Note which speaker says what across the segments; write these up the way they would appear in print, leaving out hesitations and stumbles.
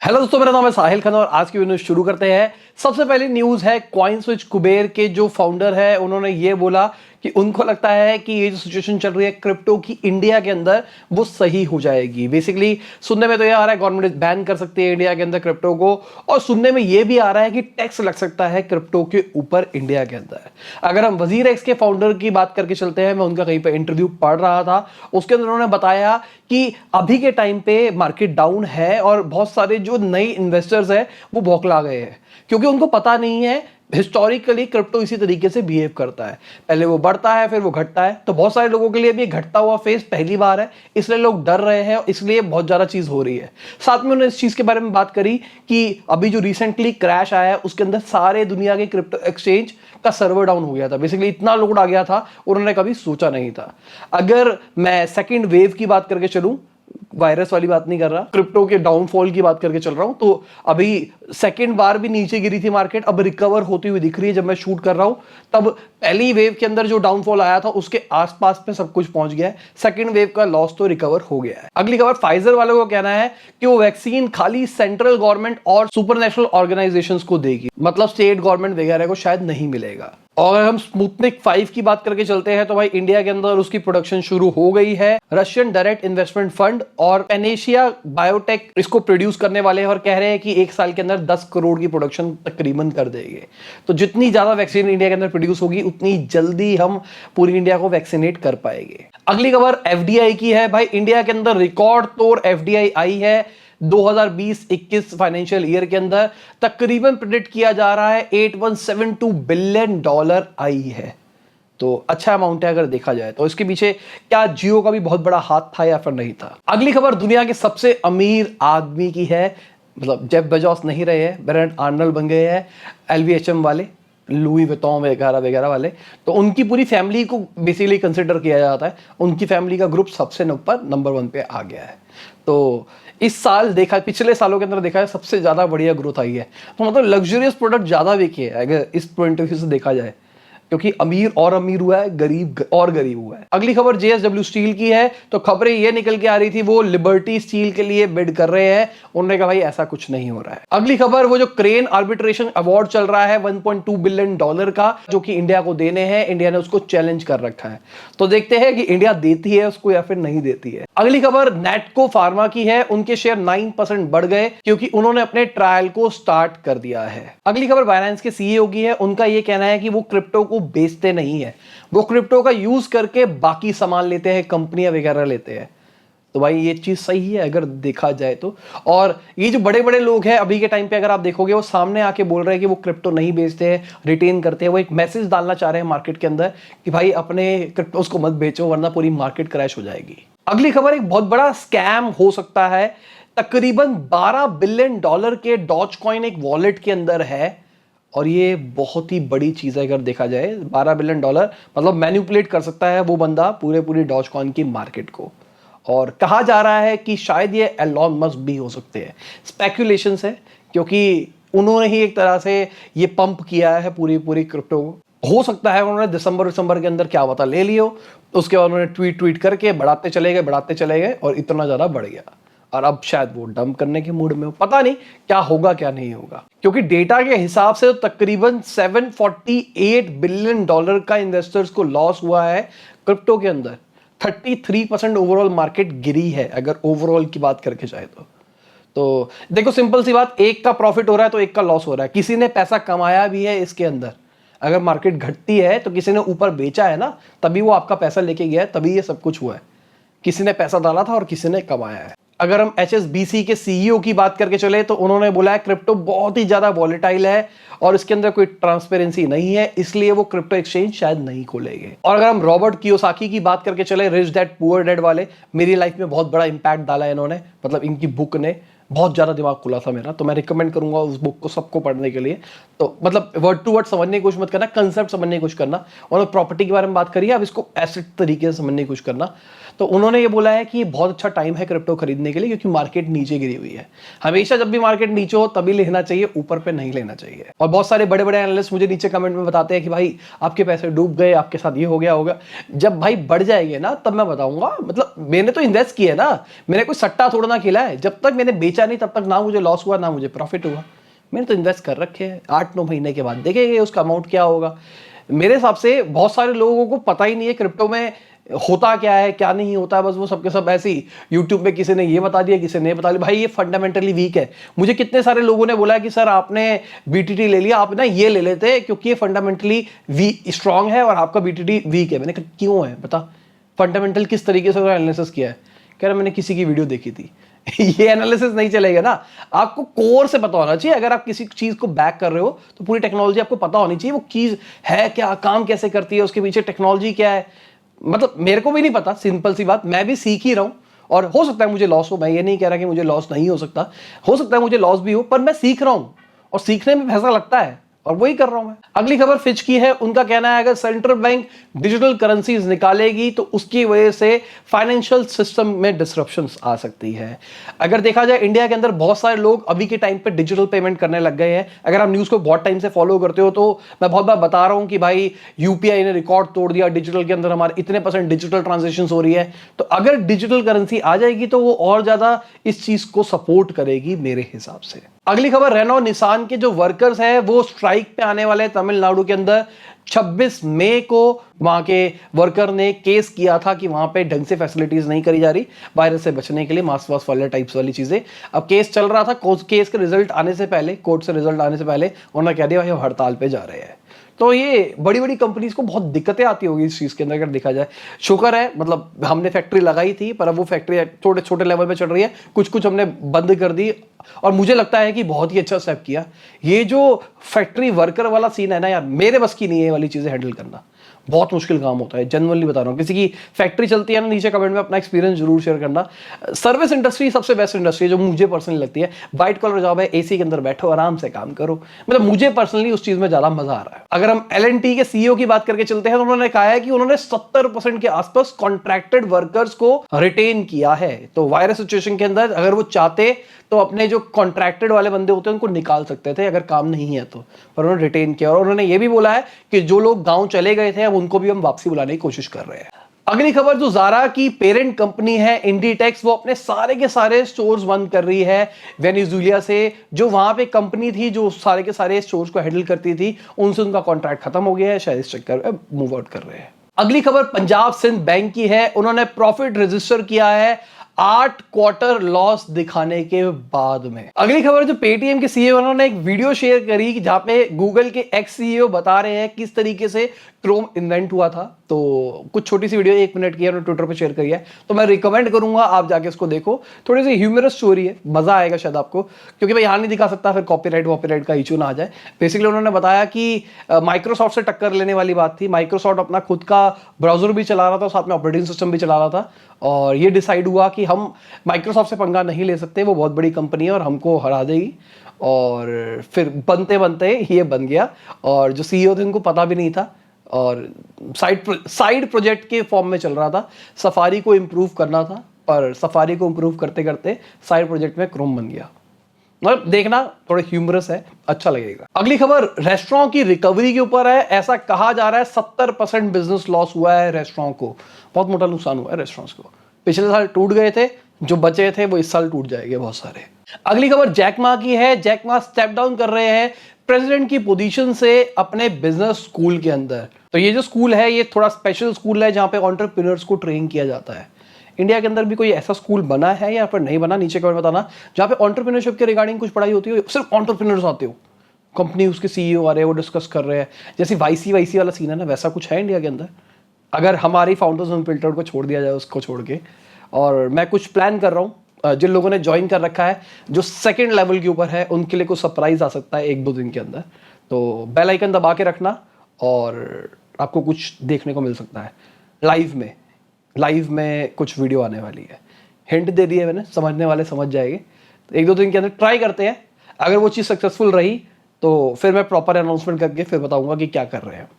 Speaker 1: Hello दोस्तों, मेरा नाम है साहिल खन्ना और आज की वीडियो शुरू करते हैं। सबसे पहली न्यूज है कॉइन स्विच कुबेर के जो फाउंडर है उन्होंने ये बोला कि उनको लगता है कि ये जो सिचुएशन चल रही है क्रिप्टो की इंडिया के अंदर वो सही हो जाएगी। बेसिकली सुनने में तो ये आ रहा है गवर्नमेंट बैन कर सकती है इंडिया के अंदर क्रिप्टो को, और सुनने में ये भी आ रहा है कि टैक्स लग सकता है क्रिप्टो के ऊपर इंडिया के अंदर। अगर हम वजीर एक्स के फाउंडर की बात करके चलते हैं, मैं उनका कहीं पर इंटरव्यू पढ़ रहा था, उसके अंदर उन्होंने बताया कि अभी के टाइम पे मार्केट डाउन है और बहुत सारे जो नए इन्वेस्टर्स हैं वो बौखला गए हैं क्योंकि उनको पता नहीं है हिस्टोरिकली क्रिप्टो इसी तरीके से बिहेव करता है। पहले वो बढ़ता है फिर वो घटता है, तो बहुत सारे लोगों के लिए भी घटता हुआ फेज पहली बार है, इसलिए लोग डर रहे हैं, इसलिए बहुत ज्यादा चीज हो रही है। साथ में उन्होंने इस चीज के बारे में बात करी कि अभी जो रिसेंटली क्रैश आया है उसके अंदर सारे दुनिया के क्रिप्टो एक्सचेंज का सर्वर डाउन हो गया था। बेसिकली इतना लोड आ गया था उन्होंने कभी सोचा नहीं था। अगर मैं सेकेंड वेव की बात करके चलूं, वायरस वाली बात नहीं कर रहा, क्रिप्टो के डाउनफॉल की बात करके चल रहा हूं, तो अभी सेकंड बार भी नीचे गिरी थी मार्केट, अब रिकवर होती हुई दिख रही है। जब मैं शूट कर रहा हूं तब पहली वेव के अंदर जो डाउनफॉल आया था उसके आसपास पे सब कुछ पहुंच गया है। सेकंड वेव का लॉस तो रिकवर हो गया है। अगली खबर, फाइजर वालों को कहना है कि वो वैक्सीन खाली सेंट्रल गवर्नमेंट और सुपरनेशनल ऑर्गेनाइजेशंस को देगी, मतलब स्टेट गवर्नमेंट वगैरह को शायद नहीं मिलेगा। और अगर हम स्पुतनिक 5 की बात करके चलते हैं तो भाई इंडिया के अंदर उसकी प्रोडक्शन शुरू हो गई है। रशियन डायरेक्ट इन्वेस्टमेंट फंड और पेनेशिया बायोटेक इसको प्रोड्यूस करने वाले हैं और कह रहे हैं कि एक साल के अंदर 10 करोड़ की प्रोडक्शन तकरीबन कर देंगे। तो जितनी ज्यादा वैक्सीन इंडिया के अंदर प्रोड्यूस होगी उतनी जल्दी हम पूरी इंडिया को वैक्सीनेट कर पाएंगे। अगली खबर एफडीआई की है। भाई इंडिया के अंदर रिकॉर्ड तोड़ एफडीआई आई है 2020-21 फाइनेंशियल ईयर के अंदर। तकरीबन प्रेडिक्ट किया जा रहा है $8172 बिलियन आई है, तो अच्छा अमाउंट है अगर देखा जाए तो। इसके पीछे क्या जियो का भी बहुत बड़ा हाथ था या फिर नहीं था। अगली खबर दुनिया के सबसे अमीर आदमी की है, मतलब जेफ बेजोस नहीं रहे हैं, बेरेंट आर्नल्ड बन गए हैं, एलवीएचएम वाले, लुई विटॉन वगैरह वगैरह वाले। तो उनकी पूरी फैमिली को बेसिकली कंसिडर किया जाता है, उनकी फैमिली का ग्रुप सबसे ऊपर नंबर 1 पे आ गया है। तो इस साल देखा, पिछले सालों के अंदर देखा है सबसे ज्यादा बढ़िया ग्रोथ आई है। तो मतलब लग्जरियस प्रोडक्ट ज्यादा बिके है अगर इस पॉइंट ऑफ व्यू से देखा जाए, क्योंकि अमीर और अमीर हुआ है, गरीब और गरीब हुआ है। अगली खबर जेएसडब्ल्यू स्टील की है। तो खबरें ये निकल के आ रही थी वो लिबर्टी स्टील के लिए बिड कर रहे हैं, उन्होंने कहा भाई ऐसा कुछ नहीं हो रहा है। अगली खबर, वो जो क्रेन आर्बिट्रेशन अवार्ड चल रहा है $1.2 बिलियन का, जो कि इंडिया को देने हैं, इंडिया ने उसको चैलेंज कर रखा है। तो देखते हैं कि इंडिया देती है उसको या फिर नहीं देती है। अगली खबर नैटको फार्मा की है। उनके शेयर 9% बढ़ गए क्योंकि उन्होंने अपने ट्रायल को स्टार्ट कर दिया है। अगली खबर बाइनेंस के सीईओ की है। उनका यह कहना है कि वो क्रिप्टो को बेचते नहीं है, वो क्रिप्टो का यूज करके बाकी सामान लेते हैं, कंपनियां वगैरह लेते हैं। तो भाई ये चीज सही है अगर देखा जाए तो। और ये जो बड़े बड़े लोग हैं अभी के टाइम पे अगर आप देखोगे वो सामने आके बोल रहे हैं कि वो क्रिप्टो नहीं बेचते हैं, रिटेन करते हैं। वो एक मैसेज डालना चाह रहे हैं मार्केट के अंदर कि भाई अपने क्रिप्टोस को मत बेचो वरना पूरी मार्केट क्रैश हो जाएगी। अगली खबर, एक बहुत बड़ा स्कैम हो सकता है। तकरीबन $12 बिलियन के डॉज कॉइन एक वॉलेट के अंदर है, और ये बहुत ही बड़ी चीज है अगर देखा जाए। $12 बिलियन मतलब मैनिपुलेट कर सकता है वो बंदा पूरी डॉज कॉइन की मार्केट को। और कहा जा रहा है कि शायद ये एलॉन मस्क भी हो सकते हैं। स्पेकुलेशंस है क्योंकि उन्होंने ही एक तरह से ये पंप किया है पूरी क्रिप्टो को। हो सकता है उन्होंने दिसंबर के अंदर क्या पता ले लियो, उसके बाद उन्होंने ट्वीट करके बढ़ाते चले गए और इतना ज्यादा बढ़ गया, और अब शायद वो डंप करने के मूड में हो। पता नहीं क्या होगा क्या नहीं होगा, क्योंकि डेटा के हिसाब से तो तकरीबन $748 बिलियन का इन्वेस्टर्स को लॉस हुआ है क्रिप्टो के अंदर। 33% ओवरऑल मार्केट गिरी है अगर ओवरऑल की बात करके जाए तो देखो सिंपल सी बात, एक का प्रॉफिट हो रहा है तो एक का लॉस हो रहा है। किसी ने पैसा कमाया भी है इसके अंदर। अगर मार्केट घटती है तो किसी ने ऊपर बेचा है ना, तभी वो आपका पैसा लेके गया है, तभी ये सब कुछ हुआ है। किसी ने पैसा डाला था और किसी ने कमाया है। अगर हम HSBC के सीईओ की बात करके चले तो उन्होंने बोला है क्रिप्टो बहुत ही ज्यादा वॉलेटाइल है और इसके अंदर कोई ट्रांसपेरेंसी नहीं है, इसलिए वो क्रिप्टो एक्सचेंज शायद नहीं खोलेंगे। और अगर हम रॉबर्ट कियोसाकी की बात करके चले, रिच डैड पुअर डैड वाले, मेरी लाइफ में बहुत बड़ा इंपैक्ट डाला है इन्होंने, मतलब इनकी बुक ने बहुत ज्यादा दिमाग खुला था मेरा, तो मैं रिकमेंड करूंगा उस बुक को सबको पढ़ने के लिए। तो मतलब वर्ड टू वर्ड समझने की कोशिश मत करना, कंसेप्ट समझने की कोशिश करना। और प्रॉपर्टी के बारे में बात करिए, अब इसको एसेट तरीके से समझने की कोशिश करना। तो उन्होंने ये बोला है कि ये बहुत अच्छा टाइम है क्रिप्टो खरीदने के लिए क्योंकि मार्केट नीचे गिरी हुई है। हमेशा जब भी मार्केट नीचे हो तभी लेना चाहिए, ऊपर पे नहीं लेना चाहिए। और बहुत सारे बड़े बड़े एनालिस्ट मुझे नीचे कमेंट में बताते हैं कि भाई आपके पैसे डूब गए, आपके साथ ये हो गया होगा। जब भाई बढ़ जाएंगे ना तब मैं बताऊंगा, मतलब मैंने तो इन्वेस्ट किया है ना, मैंने कोई सट्टा थोड़ा ना खेला है। जब तक मैंने बेचा बेचा नहीं तब तक ना मुझे लॉस हुआ ना मुझे प्रॉफिट हुआ। मैंने तो इन्वेस्ट कर रखे हैं, 8-9 महीने के बाद देखेंगे उसका अमाउंट क्या होगा। मेरे हिसाब से बहुत सारे लोगों को पता ही नहीं है क्रिप्टो में होता क्या है क्या नहीं होता है, बस वो सबके सब ऐसे ही यूट्यूब में किसी ने ये बता दिया किसी ने बता दिया। भाई ये फंडामेंटली वीक है। मुझे कितने सारे लोगों ने बोला कि सर आपने बीटीटी ले लिया, आप ना ये ले लेते क्योंकि ये फंडामेंटली स्ट्रांग है और आपका बीटीटी वीक है। मैंने कहा क्यों है बता, फंडामेंटल किस तरीके से एनालिसिस किया है? कह रहा मैंने किसी की वीडियो देखी थी। ये एनालिसिस नहीं चलेगा ना, आपको कोर से पता होना चाहिए। अगर आप किसी चीज को बैक कर रहे हो तो पूरी टेक्नोलॉजी आपको पता होनी चाहिए, वो चीज है क्या, काम कैसे करती है, उसके पीछे टेक्नोलॉजी क्या है। मतलब मेरे को भी नहीं पता, सिंपल सी बात, मैं भी सीख ही रहा हूं और हो सकता है मुझे लॉस हो। मैं ये नहीं कह रहा कि मुझे लॉस नहीं हो सकता, हो सकता है मुझे लॉस भी हो, पर मैं सीख रहा हूं और सीखने में पैसा लगता है और वही कर रहा हूं मैं। अगली खबर फिच की है। उनका कहना है अगर सेंट्रल बैंक डिजिटल करेंसीज निकालेगी तो उसकी वजह से फाइनेंशियल सिस्टम में डिसरप्शंस आ सकती है। अगर देखा जाए इंडिया के अंदर बहुत सारे लोग अभी के टाइम पे डिजिटल पेमेंट करने लग गए हैं। अगर आप न्यूज को बहुत टाइम से फॉलो करते हो तो मैं बहुत बार बता रहा हूं कि भाई यूपीआई ने रिकॉर्ड तोड़ दिया, डिजिटल के अंदर हमारे इतने % डिजिटल ट्रांजेक्शन हो रही है। तो अगर डिजिटल करेंसी आ जाएगी तो वो और ज्यादा इस चीज को सपोर्ट करेगी मेरे हिसाब से। अगली खबर, रेनो निसान के जो वर्कर्स हैं वो स्ट्राइक पे आने वाले हैं तमिलनाडु के अंदर। 26 मई को वहां के वर्कर ने केस किया था कि वहां पे ढंग से फैसिलिटीज नहीं करी जा रही वायरस से बचने के लिए, मास्क वास्क वाले टाइप्स वाली चीजें। अब केस चल रहा था, केस के रिजल्ट आने से पहले, कोर्ट से रिजल्ट आने से पहले उन्होंने कह दिया भाई हम हड़ताल पे जा रहे हैं। तो ये बड़ी बड़ी कंपनीज को बहुत दिक्कतें आती होगी इस चीज के अंदर। अगर देखा जाए शुक्र है, मतलब हमने फैक्ट्री लगाई थी पर अब वो फैक्ट्री छोटे छोटे लेवल पे चल रही है, कुछ कुछ हमने बंद कर दी और मुझे लगता है कि बहुत ही अच्छा स्टेप किया। ये जो फैक्ट्री वर्कर वाला सीन है ना यार, मेरे बस की नहीं है ये वाली चीजें हैंडल करना, बहुत मुश्किल काम होता है। जनरली बता रहा हूँ, किसी की फैक्ट्री चलती है ना, नीचे कमेंट में अपना एक्सपीरियंस जरूर शेयर करना। सर्विस इंडस्ट्री सबसे बेस्ट इंडस्ट्री है जो मुझे पर्सनली लगती है। वाइट कॉलर जॉब है, एसी के अंदर बैठो आराम से काम करो, मतलब मुझे पर्सनली उस चीज में ज्यादा मजा आ रहा है। अगर हम L&T के सीईओ की बात करके चलते हैं तो उन्होंने कहा है कि उन्होंने 70% के आसपास कॉन्ट्रैक्टेड वर्कर्स को रिटेन किया है। तो वायरस सिचुएशन के अंदर अगर वो चाहते तो अपने जो कॉन्ट्रैक्टेड वाले बंदे होते हैं उनको निकाल सकते थे अगर काम नहीं है तो, पर उन्होंने रिटेन किया। और उन्होंने ये भी बोला है कि जो लोग गांव चले गए थे अब उनको भी हम वापसी बुलाने की कोशिश कर रहे हैं। अगली खबर, जो ज़ारा की पेरेंट कंपनी है इंडीटेक्स, वो अपने सारे के सारे स्टोर्स बंद कर रही है वेनेजुएला से। जो वहां पे कंपनी थी जो सारे के सारे स्टोर्स को हैंडल करती थी, उनसे उनका कॉन्ट्रैक्ट खत्म हो गया है, शायद इस चक्कर में मूव आउट कर रहे हैं। अगली खबर पंजाब सिंध बैंक की है। उन्होंने प्रॉफिट रजिस्टर किया है 8 क्वार्टर लॉस दिखाने के बाद में। अगली खबर, जो पेटीएम के सीईओ, उन्होंने एक वीडियो शेयर करी जहां पे गूगल के एक्स सीईओ बता रहे हैं किस तरीके से क्रोम इन्वेंट हुआ था। तो कुछ छोटी सी वीडियो 1 मिनट की है, उन्होंने ट्विटर पे शेयर करी है, तो मैं रिकमेंड करूंगा आप जाके इसको देखो। थोड़ी सी ह्यूमरस स्टोरी है, मजा आएगा शायद आपको, क्योंकि मैं यहां नहीं दिखा सकता फिर कॉपीराइट का इशू ना आ जाए। बेसिकली उन्होंने बताया कि माइक्रोसॉफ्ट से टक्कर लेने वाली बात थी। माइक्रोसॉफ्ट अपना खुद का ब्राउजर भी चला रहा था, साथ में ऑपरेटिंग सिस्टम भी चला रहा था, और ये डिसाइड हुआ कि हम माइक्रोसॉफ्ट से पंगा नहीं ले सकते, वो बहुत बड़ी कंपनी है और हमको हरा देगी। और फिर बनते बनते ये बन गया, और जो सीईओ थे उनको पता भी नहीं था, और साइड प्रोजेक्ट के फॉर्म में चल रहा था। सफारी को इम्प्रूव करना था, पर सफारी को इम्प्रूव करते करते साइड प्रोजेक्ट में क्रोम बन गया। मतलब देखना, थोड़ा ह्यूमरस है, अच्छा लगेगा। अगली खबर रेस्टोरेंट की रिकवरी के ऊपर है। ऐसा कहा जा रहा है 70% बिजनेस लॉस हुआ है रेस्टोरेंट को, बहुत मोटा नुकसान हुआ है रेस्टोरेंट्स को। पिछले साल टूट गए थे, जो बचे थे वो इस साल टूट जाएंगे बहुत सारे। अगली खबर जैक मा की है। जैक मा स्टेप डाउन कर रहे हैं प्रेसिडेंट की पोजीशन से अपने बिजनेस स्कूल के अंदर। तो ये जो स्कूल है ये थोड़ा स्पेशल स्कूल है जहां पे एंटरप्रेन्योर्स को ट्रेन किया जाता है। इंडिया के अंदर भी कोई ऐसा स्कूल बना है या फिर नहीं बना, नीचे कमेंट बताना, जहां पे एंटरप्रेन्योरशिप के रिगार्डिंग कुछ पढ़ाई होती है, सिर्फ एंटरप्रेन्योर्स आते हो, कंपनी उसके सीईओ आ रहे हैं, वो डिस्कस कर रहे हैं, जैसे वाईसी वाला सीन है ना, वैसा कुछ है इंडिया के अंदर। अगर हमारी फाउंडर्स अनफिल्टर्ड को छोड़ दिया जाए, उसको छोड़ के, और मैं कुछ प्लान कर रहा हूँ, जिन लोगों ने ज्वाइन कर रखा है जो सेकंड लेवल के ऊपर है, उनके लिए कुछ सरप्राइज आ सकता है 1-2 दिन के अंदर। तो बेल आइकन दबा के रखना और आपको कुछ देखने को मिल सकता है लाइव में कुछ वीडियो आने वाली है। हिंट दे दिए मैंने, समझने वाले समझ जाएंगे। तो 1-2 दिन के अंदर ट्राई करते हैं, अगर वो चीज़ सक्सेसफुल रही तो फिर मैं प्रॉपर अनाउंसमेंट करके फिर बताऊंगा कि क्या कर रहे हैं।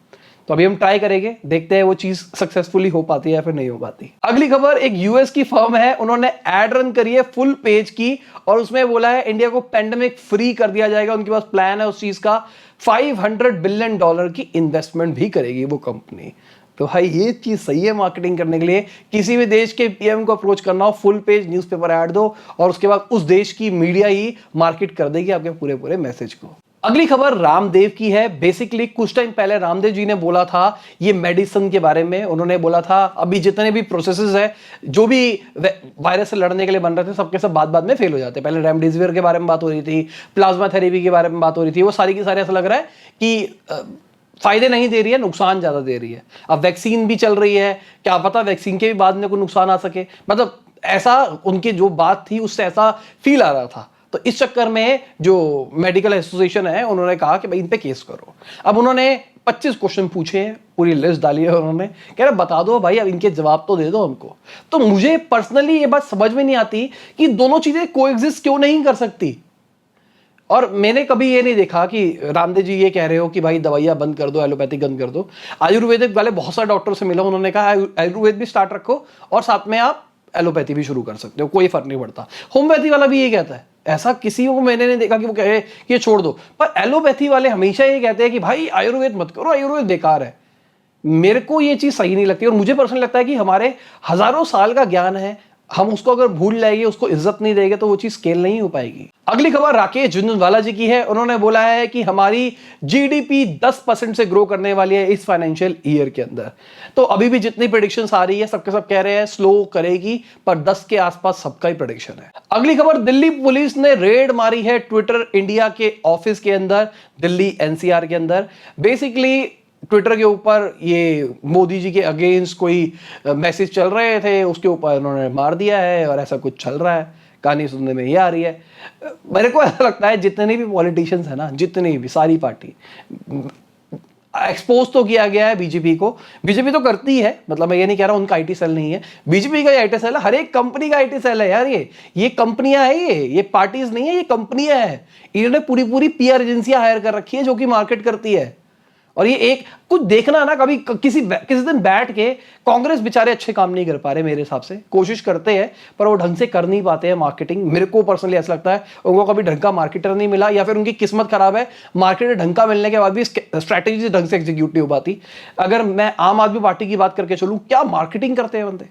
Speaker 1: तो अभी हम ट्राई करेंगे, देखते हैं वो चीज सक्सेसफुली हो पाती है या फिर नहीं हो पाती। अगली खबर, एक यूएस की फर्म है, उन्होंने एड रन करी है फुल पेज की, और उसमें बोला है इंडिया को पेंडेमिक फ्री कर दिया जाएगा। उनके पास प्लान है उस चीज का। $500 बिलियन की इन्वेस्टमेंट भी करेगी वो कंपनी। तो भाई ये चीज सही है मार्केटिंग करने के लिए। किसी भी देश के पीएम को अप्रोच करना हो, फुल पेज न्यूज़पेपर ऐड दो और उसके बाद उस देश की मीडिया ही मार्केट कर देगी आपके पूरे पूरे मैसेज को। अगली खबर रामदेव की है। बेसिकली कुछ टाइम पहले रामदेव जी ने बोला था ये मेडिसिन के बारे में। उन्होंने बोला था अभी जितने भी प्रोसेसेस है जो भी वायरस से लड़ने के लिए बन रहे थे सबके सब बाद में फेल हो जाते। पहले रेमडेसिविर के बारे में बात हो रही थी, प्लाज्मा थेरेपी के बारे में बात हो रही थी, वो सारी की सारी ऐसा लग रहा है कि फायदे नहीं दे रही है, नुकसान ज्यादा दे रही है। अब वैक्सीन भी चल रही है, क्या पता वैक्सीन के भी बाद में कोई नुकसान आ सके, मतलब ऐसा उनकी जो बात थी उससे ऐसा फील आ रहा था। तो इस चक्कर में जो मेडिकल एसोसिएशन है उन्होंने कहा कि भाई इन पे केस करो। अब उन्होंने 25 क्वेश्चन पूछे हैं, पूरी लिस्ट डाली है उन्होंने, कह रहे बता दो भाई, अब इनके जवाब तो दे दो हमको। तो मुझे पर्सनली ये बात समझ में नहीं आती कि दोनों चीजें कोएग्जिस्ट क्यों नहीं कर सकती। और मैंने कभी ये नहीं देखा कि रामदेव जी ये कह रहे हो कि भाई दवाइयां बंद कर दो, एलोपैथिक बंद कर दो। आयुर्वेदिक वाले बहुत सारे डॉक्टर से मिला, उन्होंने कहा आयुर्वेद भी स्टार्ट रखो और साथ में आप एलोपैथी भी शुरू कर सकते हो, कोई फर्क नहीं पड़ता। होम्योपैथी वाला भी ये कहता है, ऐसा किसी को मैंने नहीं देखा कि वो कहे कि ये छोड़ दो। पर एलोपैथी वाले हमेशा ये कहते हैं कि भाई आयुर्वेद मत करो, आयुर्वेद बेकार है। मेरे को ये चीज सही नहीं लगती और मुझे पर्सनली लगता है कि हमारे हजारों साल का ज्ञान है, हम उसको अगर भूल जाएंगे, उसको इज्जत नहीं देंगे तो वो चीज स्केल नहीं हो पाएगी। अगली खबर राकेश झुनझुनवाला जी की है। उन्होंने बोला है कि हमारी जीडीपी 10% से ग्रो करने वाली है इस फाइनेंशियल ईयर के अंदर। तो अभी भी जितनी प्रेडिक्शंस आ रही है सबके सब कह रहे हैं स्लो करेगी, पर 10 के आसपास सबका ही प्रेडिक्शन है। अगली खबर, दिल्ली पुलिस ने रेड मारी है ट्विटर इंडिया के ऑफिस के अंदर, दिल्ली एनसीआर के अंदर। बेसिकली ट्विटर के ऊपर ये मोदी जी के अगेंस्ट कोई मैसेज चल रहे थे, उसके ऊपर उन्होंने मार दिया है और ऐसा कुछ चल रहा है। कहानी सुनने में ये आ रही है। मेरे को ऐसा लगता है जितने भी पॉलिटिशियंस है ना, जितनी भी सारी पार्टी, एक्सपोज तो किया गया है बीजेपी को। बीजेपी तो करती है, मतलब मैं ये नहीं कह रहा उनका आईटी सेल नहीं है, बीजेपी का आईटी सेल है, हर एक कंपनी का आईटी सेल है यार। ये कंपनियां है, ये पार्टीज नहीं है, ये कंपनियां है। इन्होंने पूरी पूरी पीआर एजेंसियां हायर कर रखी है जो कि मार्केट करती है। और ये एक कुछ देखना ना, कभी किसी दिन बैठ के, कांग्रेस बेचारे अच्छे काम नहीं कर पा रहे मेरे हिसाब से, कोशिश करते हैं पर वो ढंग से कर नहीं पाते हैं मार्केटिंग। मेरे को पर्सनली ऐसा लगता है उनको कभी ढंग का मार्केटर नहीं मिला, या फिर उनकी किस्मत खराब है, मार्केटर ढंग का मिलने के बाद भी स्ट्रैटेजी ढंग से एग्जीक्यूट नहीं हो पाती। अगर मैं आम आदमी पार्टी की बात करके चलूं, क्या मार्केटिंग करते हैं बंदे।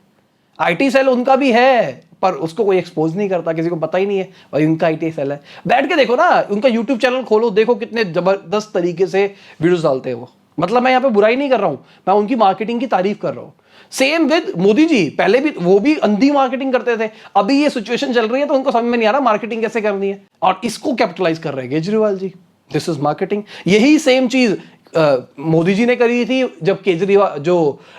Speaker 1: आईटी सेल उनका भी है पर उसको कोई एक्सपोज नहीं करता, किसी को पता ही नहीं है भाई उनका आईटी सेल है। बैठ के देखो ना, उनका यूट्यूब चैनल खोलो, देखो कितने जबरदस्त तरीके से वीडियोस डालते हैं वो। मतलब मैं यहाँ पे बुराई नहीं कर रहा हूं, मैं उनकी मार्केटिंग की तारीफ कर रहा हूं। सेम विद मोदी जी, पहले भी वो भी अंधी मार्केटिंग करते थे। अभी ये सिचुएशन चल रही है तो उनको समझ में नहीं आ रहा मार्केटिंग कैसे करनी है, और इसको कैपिटलाइज कर रहे हैं Kejriwal ji. This is marketing. यही सेम चीज मोदी जी ने करी थी जब केजरीवाल जो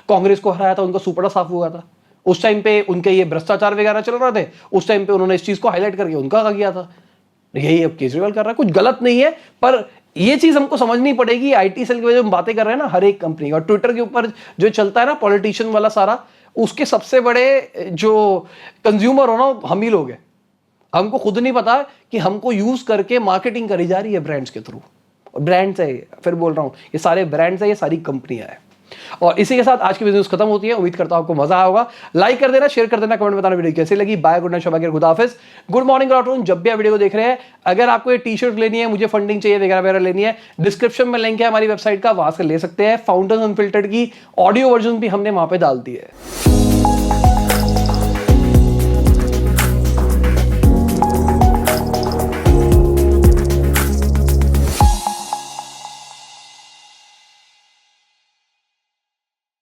Speaker 1: कांग्रेस को हराया था, उनका सुपड़ा साफ हुआ था। उस टाइम पे उनके ये भ्रष्टाचार वगैरह चल रहे थे, उस टाइम पे उन्होंने इस चीज को हाईलाइट करके उनका किया था। यही अब केजरीवाल कर रहा है। कुछ गलत नहीं है, पर ये चीज हमको समझनी पड़ेगी। आईटी सेल की वजह हम बातें कर रहे हैं ना हर एक कंपनी, और ट्विटर के ऊपर जो चलता है ना पॉलिटिशियन वाला सारा, उसके सबसे बड़े जो कंज्यूमर हो ना हम ही लोग हैं। हमको खुद नहीं पता कि हमको यूज करके मार्केटिंग करी जा रही है ब्रांड्स के थ्रू। ब्रांड्स है, फिर बोल रहा हूं, ये सारे ब्रांड्स है, ये सारी कंपनियां हैं। और इसी के साथ आज की वीडियो खत्म होती है। उम्मीद करता हूं आपको मजा आया होगा। लाइक कर देना, शेयर कर देना, कमेंट बताना वीडियो कैसी लगी। बाय, गुड नाइट, शबा खैर, खुदा हाफिज, गुड मॉर्निंग, गुड आफ्टरनून, जब भी आप वीडियो को देख रहे हैं। अगर आपको ये टी शर्ट लेनी है, मुझे फंडिंग चाहिए वगैरह वगैरह लेनी है, डिस्क्रिप्शन में लिंक है हमारी वेबसाइट का, वहां से ले सकते हैं। फाउंडर्स अनफिल्टर्ड की ऑडियो वर्जन भी हमने वहां पे डाल दी है।